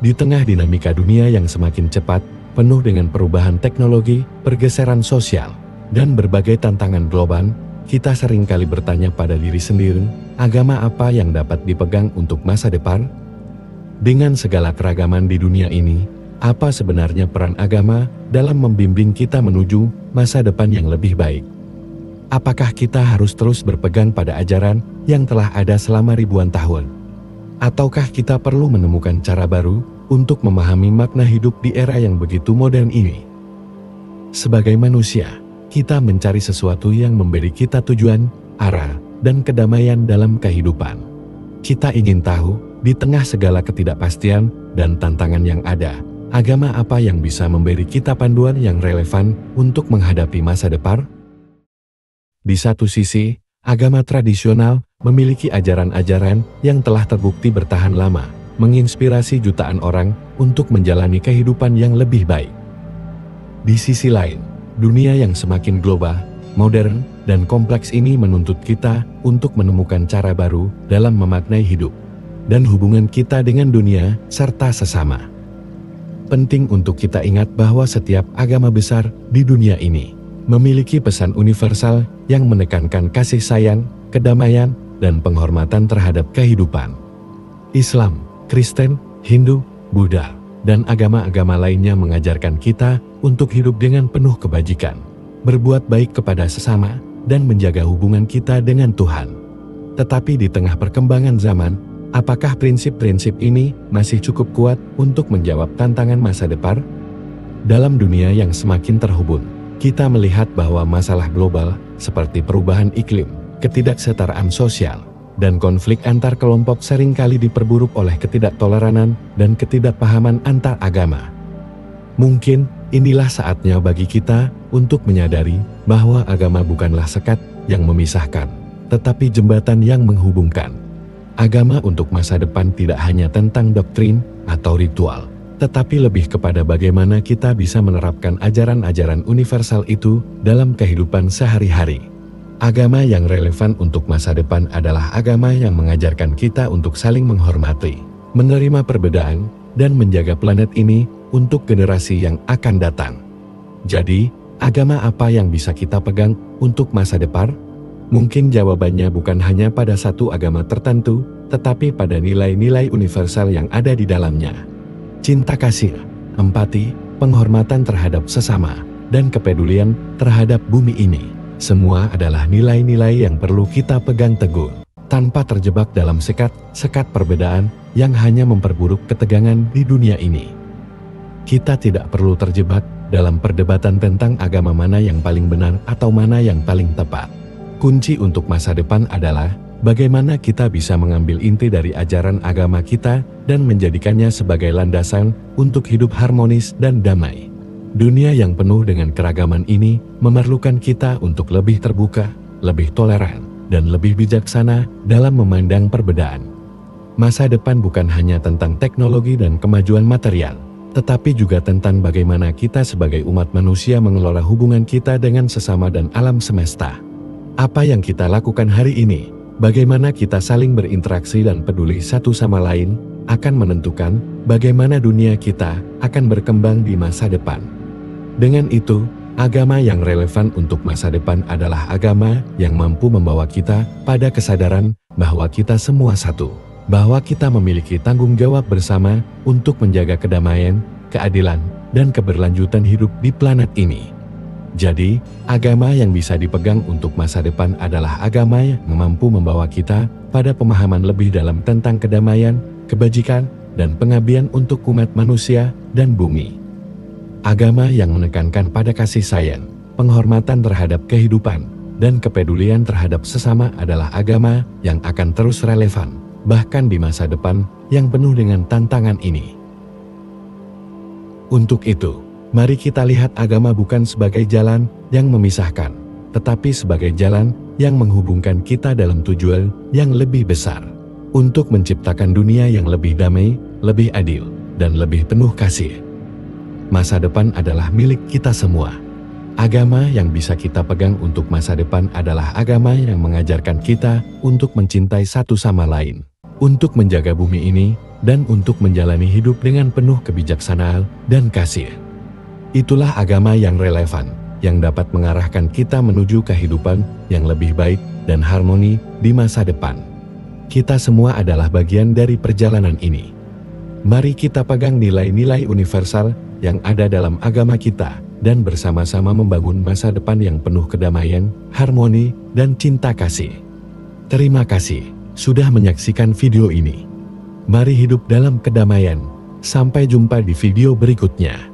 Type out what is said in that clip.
Di tengah dinamika dunia yang semakin cepat, penuh dengan perubahan teknologi, pergeseran sosial, dan berbagai tantangan global, kita seringkali bertanya pada diri sendiri, agama apa yang dapat dipegang untuk masa depan? Dengan segala keragaman di dunia ini, apa sebenarnya peran agama dalam membimbing kita menuju masa depan yang lebih baik? Apakah kita harus terus berpegang pada ajaran yang telah ada selama ribuan tahun? Ataukah kita perlu menemukan cara baru untuk memahami makna hidup di era yang begitu modern ini? Sebagai manusia, kita mencari sesuatu yang memberi kita tujuan, arah, dan kedamaian dalam kehidupan. Kita ingin tahu, di tengah segala ketidakpastian dan tantangan yang ada, agama apa yang bisa memberi kita panduan yang relevan untuk menghadapi masa depan? Di satu sisi, agama tradisional memiliki ajaran-ajaran yang telah terbukti bertahan lama, menginspirasi jutaan orang untuk menjalani kehidupan yang lebih baik. Di sisi lain, dunia yang semakin global, modern, dan kompleks ini menuntut kita untuk menemukan cara baru dalam memaknai hidup dan hubungan kita dengan dunia serta sesama. Penting untuk kita ingat bahwa setiap agama besar di dunia ini memiliki pesan universal yang menekankan kasih sayang, kedamaian, dan penghormatan terhadap kehidupan. Islam, Kristen, Hindu, Buddha, dan agama-agama lainnya mengajarkan kita untuk hidup dengan penuh kebajikan, berbuat baik kepada sesama, dan menjaga hubungan kita dengan Tuhan. Tetapi di tengah perkembangan zaman, apakah prinsip-prinsip ini masih cukup kuat untuk menjawab tantangan masa depan? Dalam dunia yang semakin terhubung, kita melihat bahwa masalah global seperti perubahan iklim, ketidaksetaraan sosial, dan konflik antar kelompok seringkali diperburuk oleh ketidaktoleranan dan ketidakpahaman antar agama. Mungkin inilah saatnya bagi kita untuk menyadari bahwa agama bukanlah sekat yang memisahkan, tetapi jembatan yang menghubungkan. Agama untuk masa depan tidak hanya tentang doktrin atau ritual, tetapi lebih kepada bagaimana kita bisa menerapkan ajaran-ajaran universal itu dalam kehidupan sehari-hari. Agama yang relevan untuk masa depan adalah agama yang mengajarkan kita untuk saling menghormati, menerima perbedaan, dan menjaga planet ini untuk generasi yang akan datang. Jadi, agama apa yang bisa kita pegang untuk masa depan? Mungkin jawabannya bukan hanya pada satu agama tertentu, tetapi pada nilai-nilai universal yang ada di dalamnya. Cinta kasih, empati, penghormatan terhadap sesama, dan kepedulian terhadap bumi ini. Semua adalah nilai-nilai yang perlu kita pegang teguh, tanpa terjebak dalam sekat perbedaan yang hanya memperburuk ketegangan di dunia ini. Kita tidak perlu terjebak dalam perdebatan tentang agama mana yang paling benar atau mana yang paling tepat. Kunci untuk masa depan adalah bagaimana kita bisa mengambil inti dari ajaran agama kita dan menjadikannya sebagai landasan untuk hidup harmonis dan damai. Dunia yang penuh dengan keragaman ini memerlukan kita untuk lebih terbuka, lebih toleran, dan lebih bijaksana dalam memandang perbedaan. Masa depan bukan hanya tentang teknologi dan kemajuan material, tetapi juga tentang bagaimana kita sebagai umat manusia mengelola hubungan kita dengan sesama dan alam semesta. Apa yang kita lakukan hari ini, bagaimana kita saling berinteraksi dan peduli satu sama lain, akan menentukan bagaimana dunia kita akan berkembang di masa depan. Dengan itu, agama yang relevan untuk masa depan adalah agama yang mampu membawa kita pada kesadaran bahwa kita semua satu, bahwa kita memiliki tanggung jawab bersama untuk menjaga kedamaian, keadilan, dan keberlanjutan hidup di planet ini. Jadi, agama yang bisa dipegang untuk masa depan adalah agama yang mampu membawa kita pada pemahaman lebih dalam tentang kedamaian, kebajikan, dan pengabdian untuk umat manusia dan bumi. Agama yang menekankan pada kasih sayang, penghormatan terhadap kehidupan, dan kepedulian terhadap sesama adalah agama yang akan terus relevan, bahkan di masa depan yang penuh dengan tantangan ini. Untuk itu, mari kita lihat agama bukan sebagai jalan yang memisahkan, tetapi sebagai jalan yang menghubungkan kita dalam tujuan yang lebih besar, untuk menciptakan dunia yang lebih damai, lebih adil, dan lebih penuh kasih. Masa depan adalah milik kita semua. Agama yang bisa kita pegang untuk masa depan adalah agama yang mengajarkan kita untuk mencintai satu sama lain, untuk menjaga bumi ini, dan untuk menjalani hidup dengan penuh kebijaksanaan dan kasih. Itulah agama yang relevan, yang dapat mengarahkan kita menuju kehidupan yang lebih baik dan harmoni di masa depan. Kita semua adalah bagian dari perjalanan ini. Mari kita pegang nilai-nilai universal yang ada dalam agama kita dan bersama-sama membangun masa depan yang penuh kedamaian, harmoni, dan cinta kasih. Terima kasih sudah menyaksikan video ini. Mari hidup dalam kedamaian. Sampai jumpa di video berikutnya.